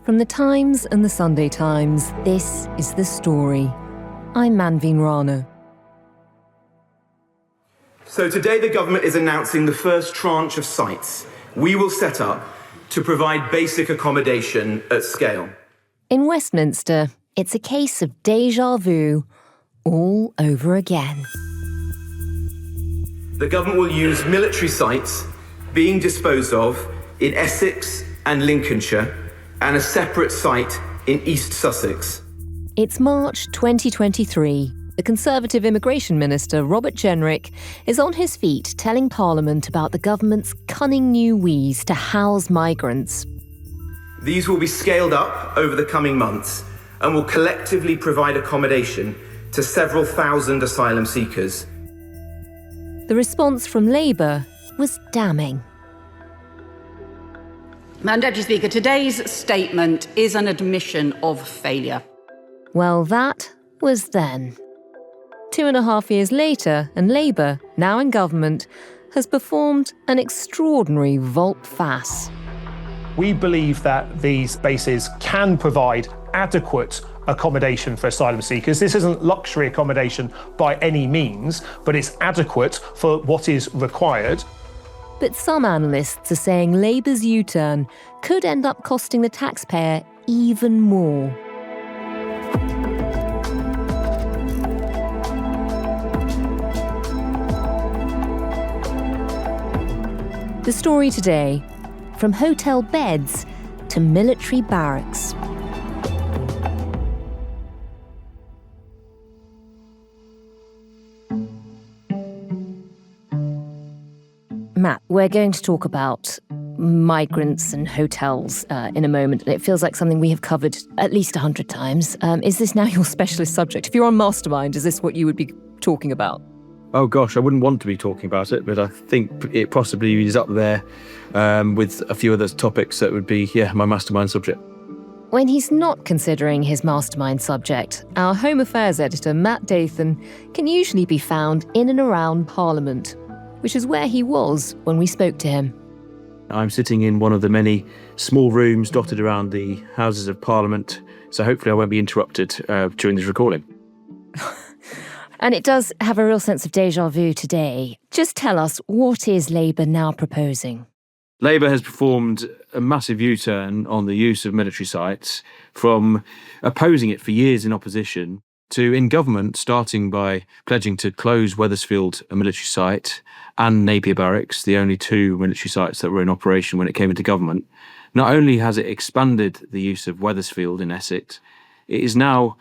From the Times and the Sunday Times, this is The Story. I'm Manveen Rana. So today the government is announcing the first tranche of sites we will set up to provide basic accommodation at scale. In Westminster, it's a case of déjà vu all over again. The government will use military sites being disposed of in Essex and Lincolnshire and a separate site in East Sussex. It's March 2023. The Conservative Immigration Minister, Robert Jenrick, is on his feet telling Parliament about the government's cunning new wheeze to house migrants. These will be scaled up over the coming months and will collectively provide accommodation to several thousand asylum seekers. The response from Labour was damning. Madam Deputy Speaker, today's statement is an admission of failure. Well, that was then. 2.5 years later, and Labour, now in government, has performed an extraordinary volte-face. We believe that these bases can provide adequate accommodation for asylum seekers. This isn't luxury accommodation by any means, but it's adequate for what is required. But some analysts are saying Labour's U-turn could end up costing the taxpayer even more. The story today, from hotel beds to military barracks. Matt, we're going to talk about migrants and hotels in a moment. It feels like something we have covered at least 100 times. Is this now your specialist subject? If you're on Mastermind, is this what you would be talking about? Oh gosh, I wouldn't want to be talking about it, but I think it possibly is up there with a few other topics that would be, my Mastermind subject. When he's not considering his Mastermind subject, our Home Affairs editor, Matt Dathan, can usually be found in and around Parliament, which is where he was when we spoke to him. I'm sitting in one of the many small rooms dotted around the Houses of Parliament, so hopefully I won't be interrupted during this recording. And it does have a real sense of déjà vu today. Just tell us, what is Labour now proposing? Labour has performed a massive U-turn on the use of military sites, from opposing it for years in opposition to in government starting by pledging to close Wethersfield, a military site, and Napier Barracks, the only two military sites that were in operation when it came into government. Not only has it expanded the use of Wethersfield in Essex, it is now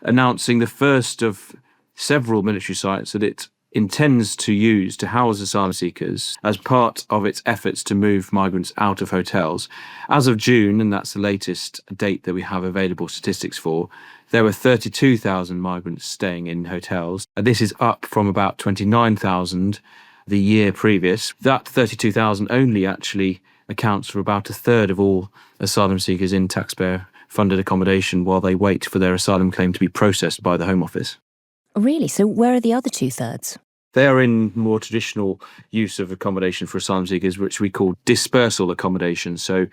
announcing the first of several military sites that it intends to use to house asylum seekers as part of its efforts to move migrants out of hotels. As of June, and that's the latest date that we have available statistics for, there were 32,000 migrants staying in hotels. This is up from about 29,000 the year previous. That 32,000 only actually accounts for about a third of all asylum seekers in taxpayer-funded accommodation while they wait for their asylum claim to be processed by the Home Office. Really? So where are the other 2/3? They are in more traditional use of accommodation for asylum seekers, which we call dispersal accommodation. So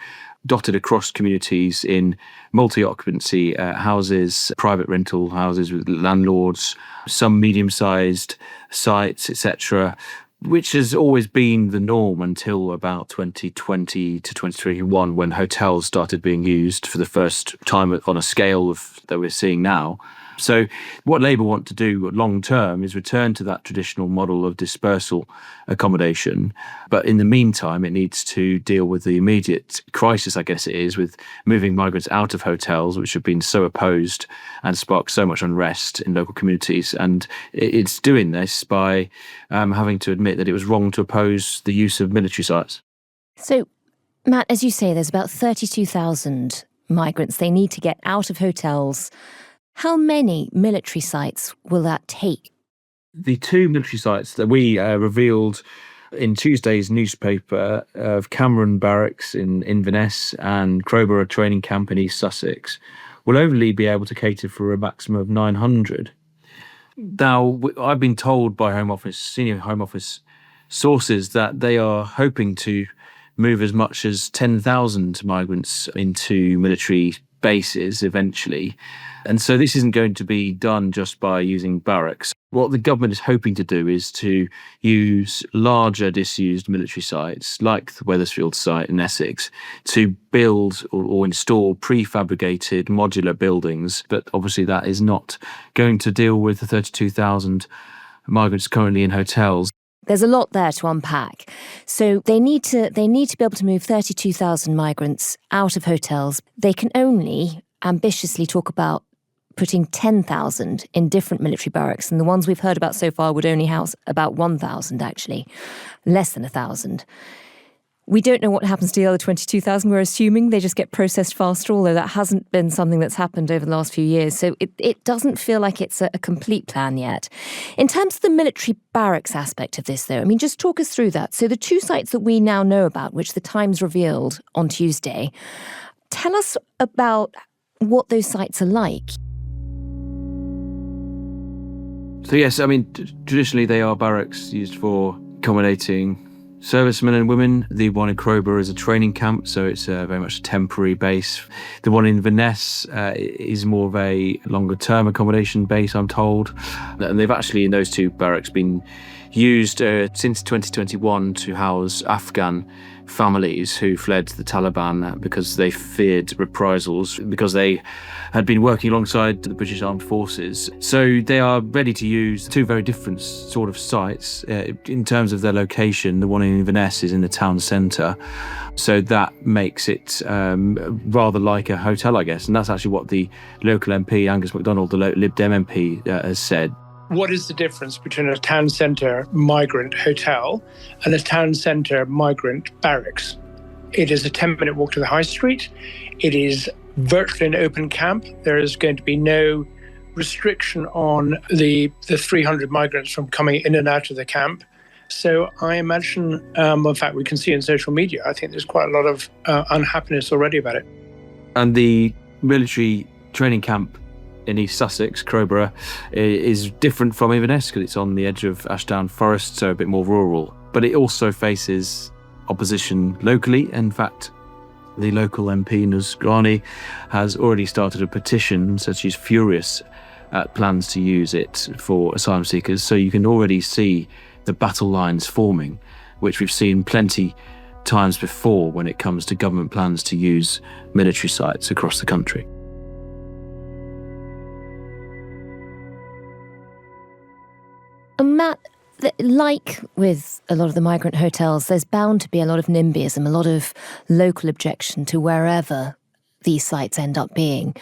dotted across communities in multi-occupancy houses, private rental houses with landlords, some medium-sized sites, etc., which has always been the norm until about 2020 to 2021, when hotels started being used for the first time on a scale that we're seeing now. So what Labour want to do long term is return to that traditional model of dispersal accommodation. But in the meantime, it needs to deal with the immediate crisis, I guess it is, with moving migrants out of hotels, which have been so opposed and sparked so much unrest in local communities. And it's doing this by having to admit that it was wrong to oppose the use of military sites. So, Matt, as you say, there's about 32,000 migrants they need to get out of hotels. How many military sites will that take? The two military sites that we revealed in Tuesday's newspaper of Cameron Barracks in Inverness and Crowborough Training Camp in East Sussex will only be able to cater for a maximum of 900. Now, I've been told by Home Office, senior Home Office sources, that they are hoping to move as much as 10,000 migrants into military bases eventually. And so this isn't going to be done just by using barracks. What the government is hoping to do is to use larger disused military sites, like the Wethersfield site in Essex, to build or install prefabricated modular buildings. But obviously that is not going to deal with the 32,000 migrants currently in hotels. There's a lot there to unpack. So they need to be able to move 32,000 migrants out of hotels. They can only ambitiously talk about putting 10,000 in different military barracks, and the ones we've heard about so far would only house about 1,000, actually, less than 1,000. We don't know what happens to the other 22,000. We're assuming they just get processed faster, although that hasn't been something that's happened over the last few years. So it doesn't feel like it's a complete plan yet. In terms of the military barracks aspect of this, though, I mean, just talk us through that. So the two sites that we now know about, which the Times revealed on Tuesday, tell us about what those sites are like. So yes, I mean, traditionally they are barracks used for accommodating servicemen and women. The one in Crowborough is a training camp, so it's very much a temporary base. The one in Inverness is more of a longer-term accommodation base, I'm told. And they've actually, in those two barracks, been used since 2021 to house Afghan families who fled the Taliban because they feared reprisals, because they had been working alongside the British Armed Forces. So they are ready to use two very different sort of sites. In terms of their location, the one in Inverness is in the town centre. So that makes it rather like a hotel, I guess. And that's actually what the local MP, Angus MacDonald, the Lib Dem MP, has said. What is the difference between a town centre migrant hotel and a town centre migrant barracks? It is a 10-minute walk to the high street. It is virtually an open camp. There is going to be no restriction on the 300 migrants from coming in and out of the camp. So I imagine, in fact, we can see in social media, I think there's quite a lot of unhappiness already about it. And the military training camp in East Sussex, Crowborough, is different from Inverness because it's on the edge of Ashdown Forest, so a bit more rural. But it also faces opposition locally. In fact, the local MP, Rana, has already started a petition, so she's furious at plans to use it for asylum seekers. So you can already see the battle lines forming, which we've seen plenty times before when it comes to government plans to use military sites across the country. Matt, like with a lot of the migrant hotels, there's bound to be a lot of NIMBYism, a lot of local objection to wherever these sites end up being.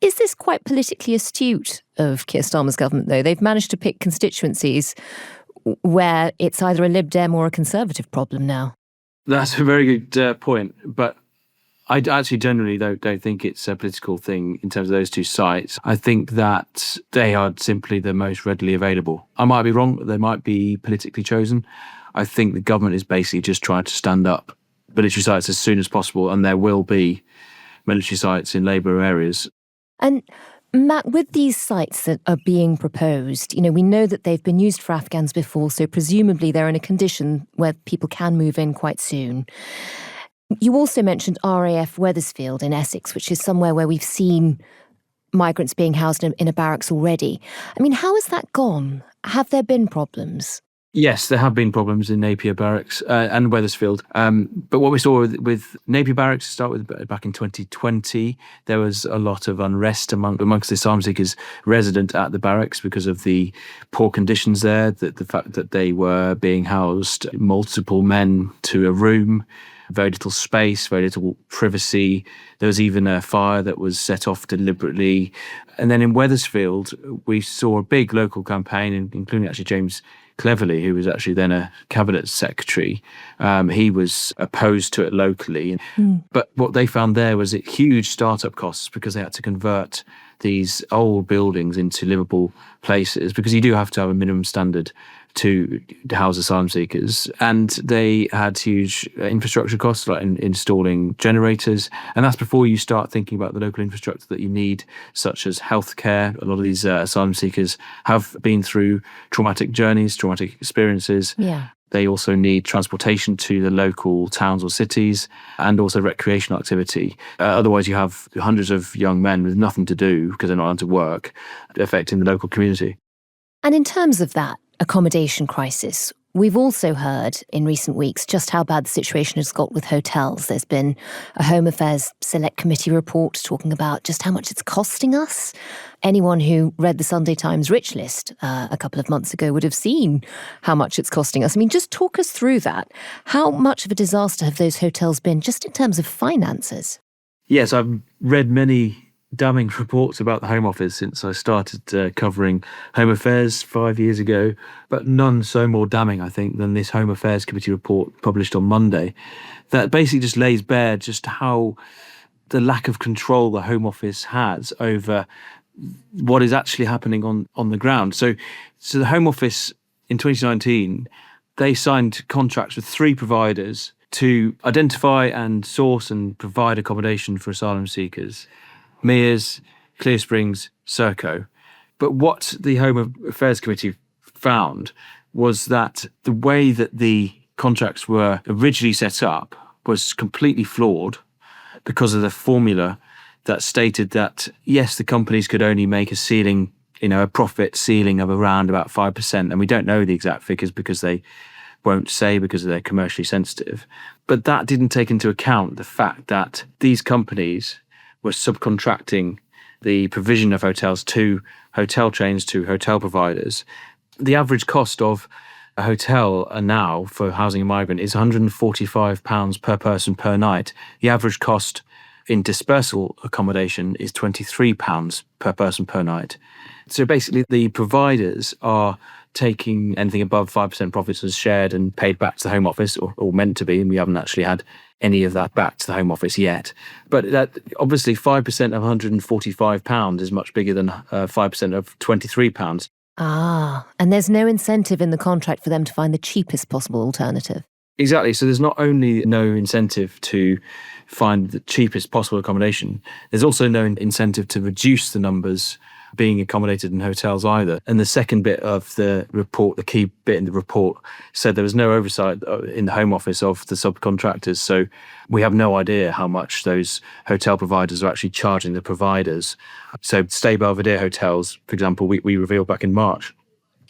Is this quite politically astute of Keir Starmer's government, though? They've managed to pick constituencies where it's either a Lib Dem or a Conservative problem now. That's a very good point, but I actually generally don't think it's a political thing in terms of those two sites. I think that they are simply the most readily available. I might be wrong, they might be politically chosen. I think the government is basically just trying to stand up military sites as soon as possible, and there will be military sites in Labour areas. And Matt, with these sites that are being proposed, we know that they've been used for Afghans before, so presumably they're in a condition where people can move in quite soon. You also mentioned RAF Wethersfield in Essex, which is somewhere where we've seen migrants being housed in a barracks already. I mean, how has that gone? Have there been problems? Yes, there have been problems in Napier Barracks and Wethersfield. But what we saw with Napier Barracks, to start with, back in 2020, there was a lot of unrest amongst the asylum seekers resident at the barracks because of the poor conditions there, the fact that they were being housed multiple men to a room, very little space, very little privacy. There was even a fire that was set off deliberately. And then in Wethersfield, we saw a big local campaign, including actually James Cleverly, who was actually then a cabinet secretary. He was opposed to it locally. But what they found there was huge startup costs because they had to convert these old buildings into livable places, because you do have to have a minimum standard to house asylum seekers. And they had huge infrastructure costs, like installing generators. And that's before you start thinking about the local infrastructure that you need, such as healthcare. A lot of these asylum seekers have been through traumatic journeys, traumatic experiences. Yeah. They also need transportation to the local towns or cities and also recreational activity. Otherwise, you have hundreds of young men with nothing to do because they're not allowed to work, affecting the local community. And in terms of that accommodation crisis, we've also heard in recent weeks just how bad the situation has got with hotels. There's been a Home Affairs Select Committee report talking about just how much it's costing us. Anyone who read the Sunday Times Rich List a couple of months ago would have seen how much it's costing us. I mean, just talk us through that. How much of a disaster have those hotels been just in terms of finances? Yes, I've read many damning reports about the Home Office since I started covering Home Affairs 5 years ago, but none so more damning, I think, than this Home Affairs Committee report published on Monday, that basically just lays bare just how the lack of control the Home Office has over what is actually happening on the ground. So the Home Office in 2019, they signed contracts with 3 providers to identify and source and provide accommodation for asylum seekers: Mears, Clear Springs, Serco. But what the Home Affairs Committee found was that the way that the contracts were originally set up was completely flawed because of the formula that stated that, yes, the companies could only make a ceiling, a profit ceiling of around about 5%. And we don't know the exact figures because they won't say because they're commercially sensitive. But that didn't take into account the fact that these companies were subcontracting the provision of hotels to hotel chains, to hotel providers. The average cost of a hotel now for housing a migrant is £145 per person per night. The average cost in dispersal accommodation is £23 per person per night. So basically the providers are taking anything above 5% profits as shared and paid back to the Home Office, or meant to be, and we haven't actually had any of that back to the Home Office yet. But that obviously 5% of £145 is much bigger than 5% of £23. And there's no incentive in the contract for them to find the cheapest possible alternative. Exactly. So there's not only no incentive to find the cheapest possible accommodation, there's also no incentive to reduce the numbers being accommodated in hotels either. And the second bit of the report, the key bit in the report, said there was no oversight in the Home Office of the subcontractors. So we have no idea how much those hotel providers are actually charging the providers. So Stay Belvedere hotels, for example, we revealed back in March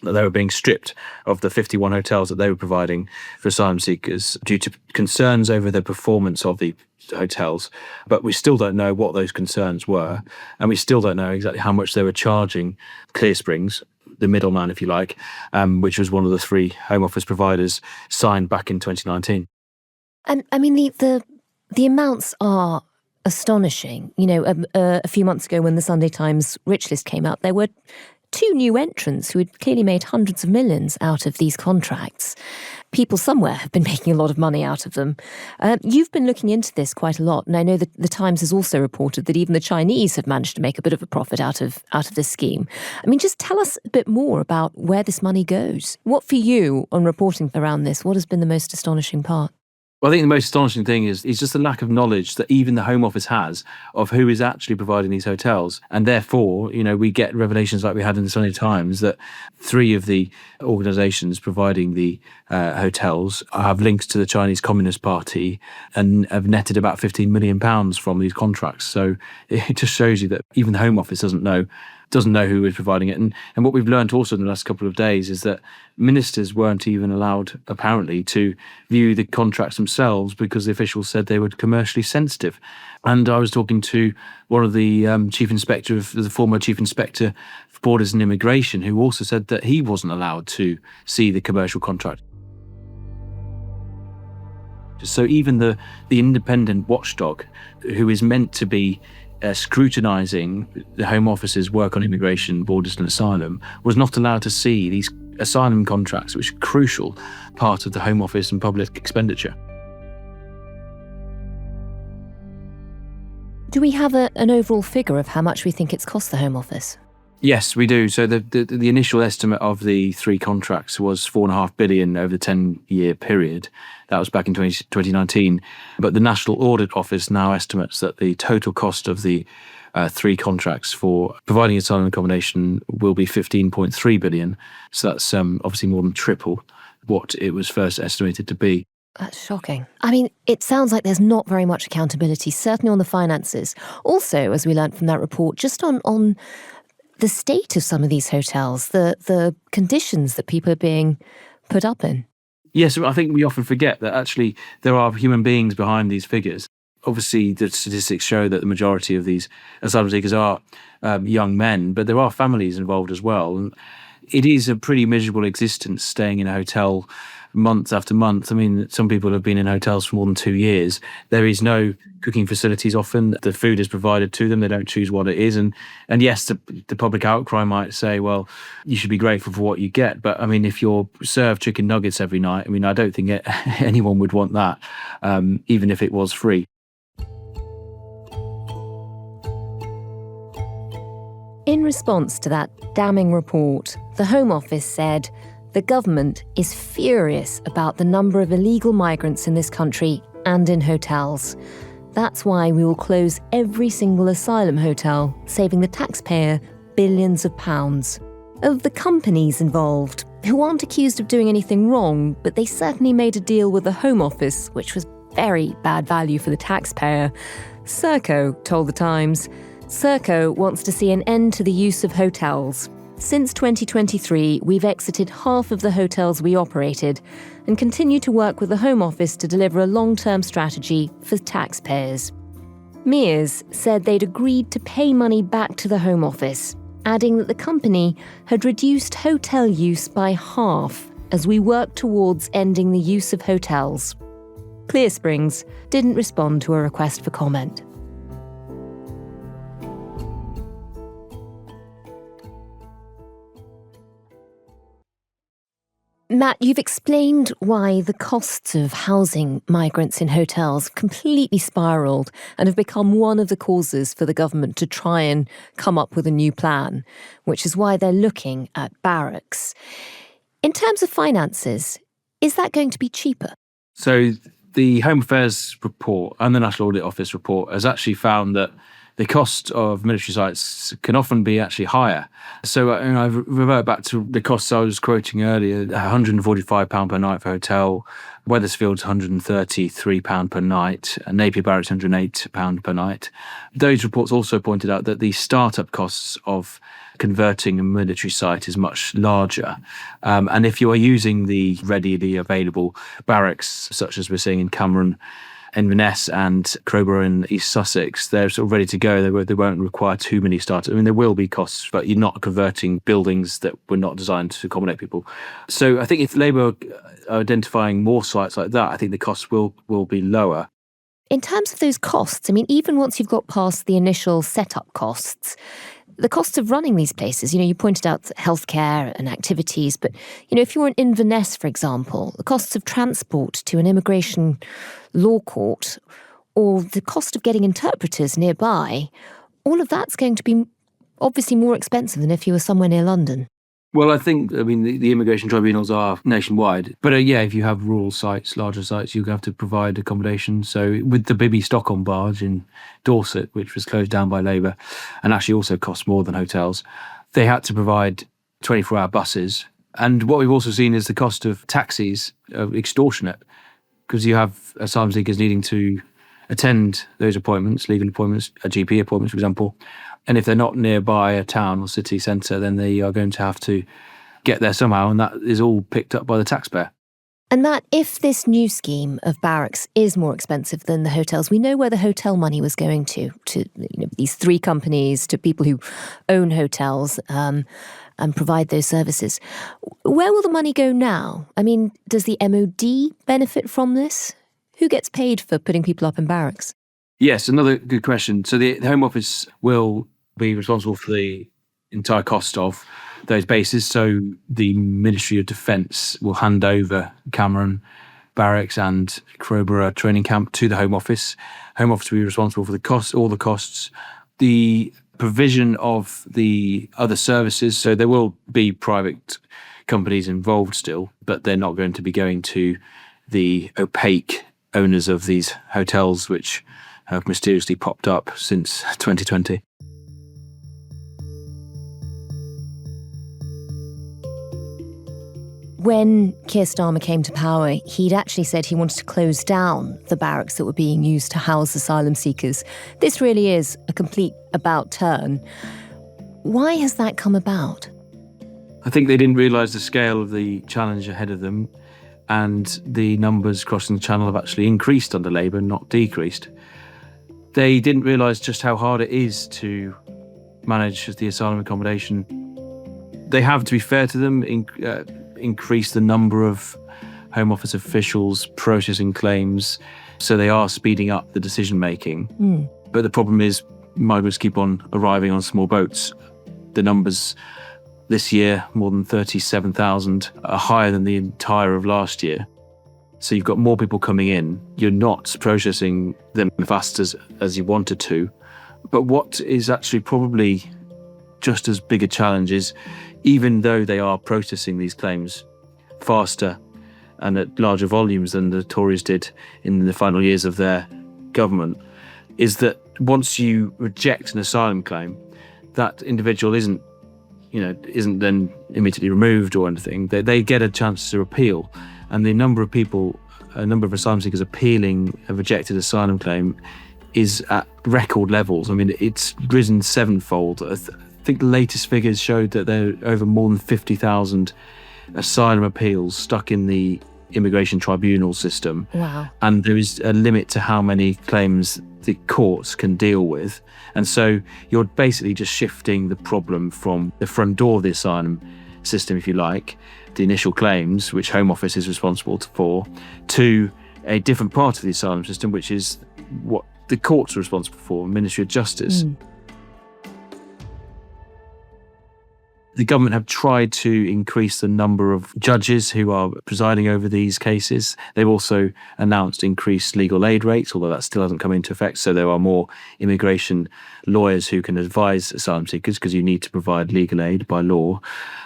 that they were being stripped of the 51 hotels that they were providing for asylum seekers due to concerns over the performance of the hotels. But we still don't know what those concerns were, and we still don't know exactly how much they were charging Clear Springs, the middleman, if you like, which was one of the 3 Home Office providers signed back in 2019. And I mean, the amounts are astonishing. A few months ago when the Sunday Times Rich List came out, there were 2 new entrants who had clearly made hundreds of millions out of these contracts. People somewhere have been making a lot of money out of them. You've been looking into this quite a lot, and I know that the Times has also reported that even the Chinese have managed to make a bit of a profit out of this scheme. I mean, just tell us a bit more about where this money goes. What for you on reporting around this? What has been the most astonishing part? Well, I think the most astonishing thing is just the lack of knowledge that even the Home Office has of who is actually providing these hotels. And therefore, we get revelations like we had in the Sunday Times that 3 of the organisations providing the hotels have links to the Chinese Communist Party and have netted about £15 million from these contracts. So it just shows you that even the Home Office doesn't know who is providing it. And what we've learned also in the last couple of days is that ministers weren't even allowed, apparently, to view the contracts themselves because the officials said they were commercially sensitive. And I was talking to one of the the former chief inspector for Borders and Immigration, who also said that he wasn't allowed to see the commercial contract. So even the independent watchdog, who is meant to be scrutinising the Home Office's work on immigration, borders and asylum, was not allowed to see these asylum contracts, which are a crucial part of the Home Office and public expenditure. Do we have an overall figure of how much we think it's cost the Home Office? Yes, we do. So the initial estimate of the 3 contracts was $4.5 billion over the 10-year period. That was back in 2019. But the National Audit Office now estimates that the total cost of the 3 contracts for providing asylum accommodation will be $15.3 billion. So that's obviously more than triple what it was first estimated to be. That's shocking. I mean, it sounds like there's not very much accountability, certainly on the finances. Also, as we learned from that report, just on the state of some of these hotels, the conditions that people are being put up in. Yes, I think we often forget that actually there are human beings behind these figures. Obviously, the statistics show that the majority of these asylum seekers are young men, but there are families involved as well. And it is a pretty miserable existence staying in a hotel month after month. I mean, some people have been in hotels for more than 2 years. There is no cooking facilities often. The food is provided to them. They don't choose what it is. And yes, the public outcry might say, well, you should be grateful for what you get. But I mean, if you're served chicken nuggets every night, I mean, I don't think anyone would want that, even if it was free. In response to that damning report, the Home Office said the government is furious about the number of illegal migrants in this country and in hotels. That's why we will close every single asylum hotel, saving the taxpayer billions of pounds. Of the companies involved, who aren't accused of doing anything wrong, but they certainly made a deal with the Home Office, which was very bad value for the taxpayer, Serco told The Times. Serco wants to see an end to the use of hotels. Since 2023, we've exited half of the hotels we operated and continue to work with the Home Office to deliver a long-term strategy for taxpayers. Mears said they'd agreed to pay money back to the Home Office, adding that the company had reduced hotel use by half as we work towards ending the use of hotels. Clear Springs didn't respond to a request for comment. Matt, you've explained why the costs of housing migrants in hotels completely spiralled and have become one of the causes for the government to try and come up with a new plan, which is why they're looking at Barracks. In terms of finances, is that going to be cheaper? So the Home Affairs report and the National Audit Office report has actually found that the cost of military sites can often be actually higher. So I revert back to the costs I was quoting earlier, £145 per night for a hotel, Wethersfield's £133 per night, and Napier Barracks £108 per night. Those reports also pointed out that the startup costs of converting a military site is much larger. And if you are using the readily available barracks, such as we're seeing in Cameron, Inverness and Crowborough in East Sussex, they're sort of ready to go. They won't require too many startups. I mean, there will be costs, but you're not converting buildings that were not designed to accommodate people. So I think if Labour are identifying more sites like that, I think the costs will be lower. In terms of those costs, I mean, even once you've got past the initial setup costs, the costs of running these places, you pointed out healthcare and activities, but, if you're in Inverness, for example, the costs of transport to an immigration law court or the cost of getting interpreters nearby, all of that's going to be obviously more expensive than if you were somewhere near London. Well, I think, the immigration tribunals are nationwide. But if you have rural sites, larger sites, you have to provide accommodation. So with the Bibby Stockholm barge in Dorset, which was closed down by Labour and actually also cost more than hotels, they had to provide 24-hour buses. And what we've also seen is the cost of taxis are extortionate, because you have asylum seekers needing to attend those appointments, legal appointments, GP appointments, for example. And if they're not nearby a town or city centre, then they are going to have to get there somehow, and that is all picked up by the taxpayer. And Matt, if this new scheme of Barracks is more expensive than the hotels, we know where the hotel money was going to these three companies, to people who own hotels and provide those services. Where will the money go now? I mean, does the MOD benefit from this? Who gets paid for putting people up in barracks? Yes, another good question. So the Home Office will be responsible for the entire cost of those bases. So the Ministry of Defence will hand over Cameron Barracks and Crowborough training camp to the Home Office. Home Office will be responsible for the costs, all the costs. The provision of the other services, so there will be private companies involved still, but they're not going to be going to the opaque owners of these hotels, which have mysteriously popped up since 2020. When Keir Starmer came to power, he'd actually said he wanted to close down the barracks that were being used to house asylum seekers. This really is a complete about-turn. Why has that come about? I think they didn't realise the scale of the challenge ahead of them, and the numbers crossing the channel have actually increased under Labour, not decreased. They didn't realise just how hard it is to manage the asylum accommodation. They have, to be fair to them, increased the number of Home Office officials processing claims, so they are speeding up the decision-making. But the problem is migrants keep on arriving on small boats. The numbers this year, more than 37,000, are higher than the entire of last year. So you've got more people coming in. You're not processing them fast as you wanted to. But what is actually probably just as big a challenge is, even though they are processing these claims faster and at larger volumes than the Tories did in the final years of their government, is that once you reject an asylum claim, that individual isn't then immediately removed or anything. They get a chance to appeal. And the number of asylum seekers appealing a rejected asylum claim is at record levels. I mean, it's risen sevenfold. I think the latest figures showed that there are over more than 50,000 asylum appeals stuck in the immigration tribunal system. Wow. And there is a limit to how many claims the courts can deal with. And so you're basically just shifting the problem from the front door of the asylum system, if you like, the initial claims, which Home Office is responsible for, to a different part of the asylum system, which is what the courts are responsible for, Ministry of Justice. The government have tried to increase the number of judges who are presiding over these cases. They've also announced increased legal aid rates, although that still hasn't come into effect. So there are more immigration lawyers who can advise asylum seekers, because you need to provide legal aid by law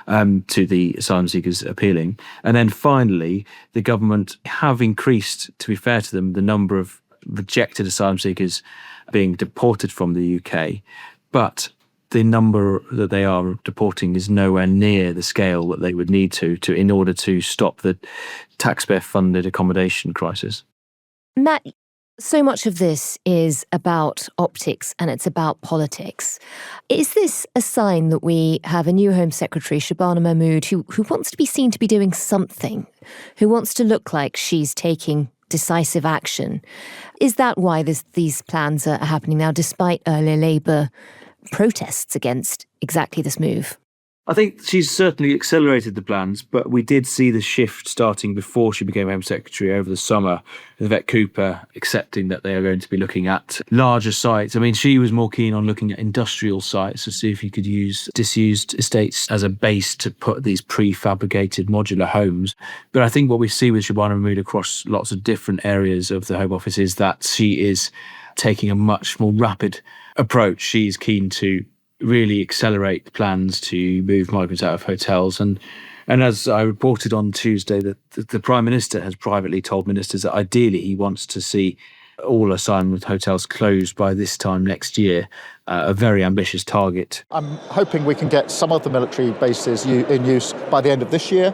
to the asylum seekers appealing. And then finally, the government have increased, to be fair to them, the number of rejected asylum seekers being deported from the UK. But the number that they are deporting is nowhere near the scale that they would need to in order to stop the taxpayer-funded accommodation crisis. Matt, so much of this is about optics and it's about politics. Is this a sign that we have a new Home Secretary, Shabana Mahmood, who wants to be seen to be doing something, who wants to look like she's taking decisive action? Is that why these plans are happening now, despite earlier Labour protests against exactly this move? I think she's certainly accelerated the plans, but we did see the shift starting before she became Home Secretary over the summer, Yvette Cooper accepting that they are going to be looking at larger sites. I mean, she was more keen on looking at industrial sites to see if you could use disused estates as a base to put these prefabricated modular homes. But I think what we see with Shabana Mahmood across lots of different areas of the Home Office is that she is taking a much more rapid approach. She's keen to really accelerate plans to move migrants out of hotels. And as I reported on Tuesday, that the Prime Minister has privately told ministers that ideally he wants to see all asylum hotels closed by this time next year, a very ambitious target. I'm hoping we can get some of the military bases in use by the end of this year.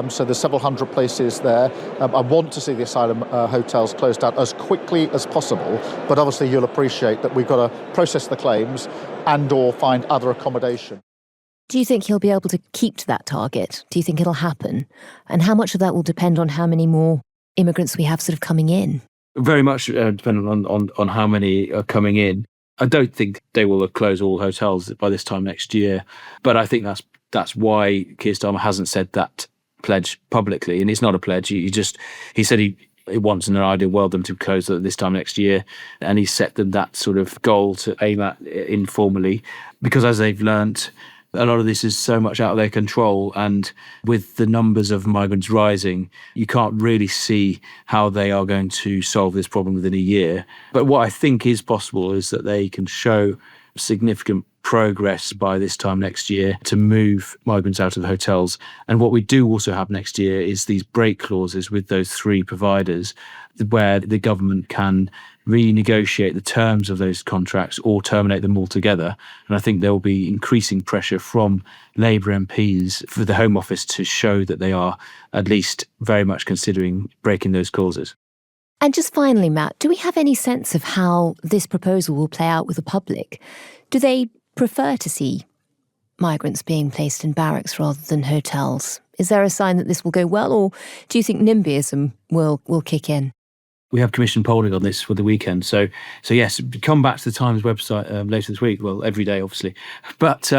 So there's several hundred places there. I want to see the asylum hotels closed down as quickly as possible, but obviously you'll appreciate that we've got to process the claims and or find other accommodation. Do you think he'll be able to keep to that target? Do you think it'll happen? And how much of that will depend on how many more immigrants we have sort of coming in? Very much dependent on how many are coming in. I don't think they will close all hotels by this time next year, but I think that's why Keir Starmer hasn't said that pledge publicly, and it's not a pledge. He said he wants in an ideal world them to close at this time next year, and he set them that sort of goal to aim at informally, because as they've learnt, a lot of this is so much out of their control, and with the numbers of migrants rising, you can't really see how they are going to solve this problem within a year. But what I think is possible is that they can show significant progress by this time next year to move migrants out of the hotels. And what we do also have next year is these break clauses with those 3 providers where the government can renegotiate the terms of those contracts or terminate them altogether. And I think there will be increasing pressure from Labour MPs for the Home Office to show that they are at least very much considering breaking those clauses. And just finally, Matt, do we have any sense of how this proposal will play out with the public? Do they prefer to see migrants being placed in barracks rather than hotels? Is there a sign that this will go well, or do you think NIMBYism will kick in? We have commissioned polling on this for the weekend. So yes, come back to the Times website later this week. Well, every day, obviously. But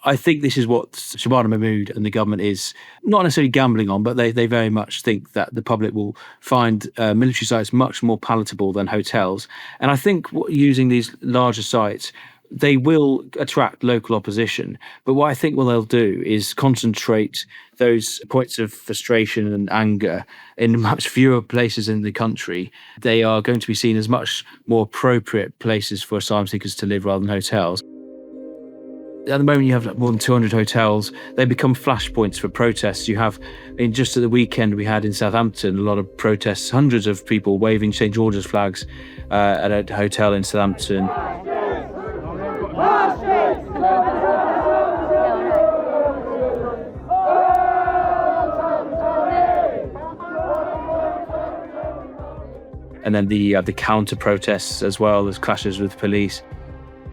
I think this is what Shabana Mahmood and the government is not necessarily gambling on, but they very much think that the public will find military sites much more palatable than hotels. And I think using these larger sites, they will attract local opposition. But what I think what they'll do is concentrate those points of frustration and anger in much fewer places in the country. They are going to be seen as much more appropriate places for asylum seekers to live rather than hotels. At the moment, you have more than 200 hotels. They become flashpoints for protests. You have, just at the weekend, we had in Southampton a lot of protests, hundreds of people waving St George's flags at a hotel in Southampton. And then the counter protests as well as clashes with police.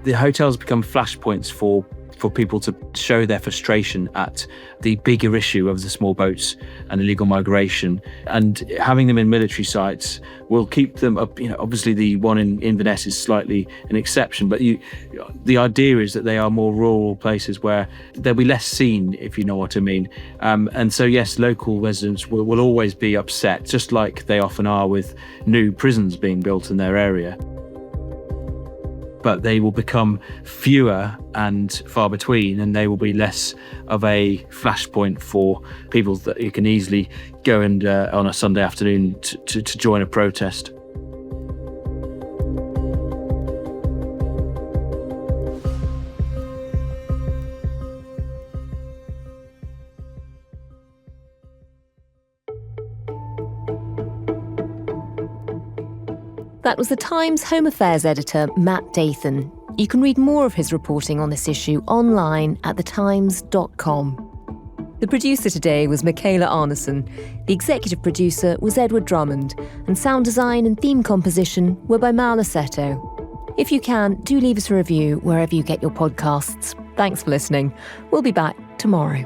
The hotels become flashpoints for people to show their frustration at the bigger issue of the small boats and illegal migration. And having them in military sites will keep them up. Obviously the one in Inverness is slightly an exception, but the idea is that they are more rural places where they'll be less seen, if you know what I mean. And so, yes, local residents will always be upset, just like they often are with new prisons being built in their area. But they will become fewer and far between, and they will be less of a flashpoint for people that you can easily go and on a Sunday afternoon to join a protest. That was the Times Home Affairs editor, Matt Dathan. You can read more of his reporting on this issue online at thetimes.com. The producer today was Micaela Arneson. The executive producer was Edward Drummond. And sound design and theme composition were by Mal Assetto. If you can, do leave us a review wherever you get your podcasts. Thanks for listening. We'll be back tomorrow.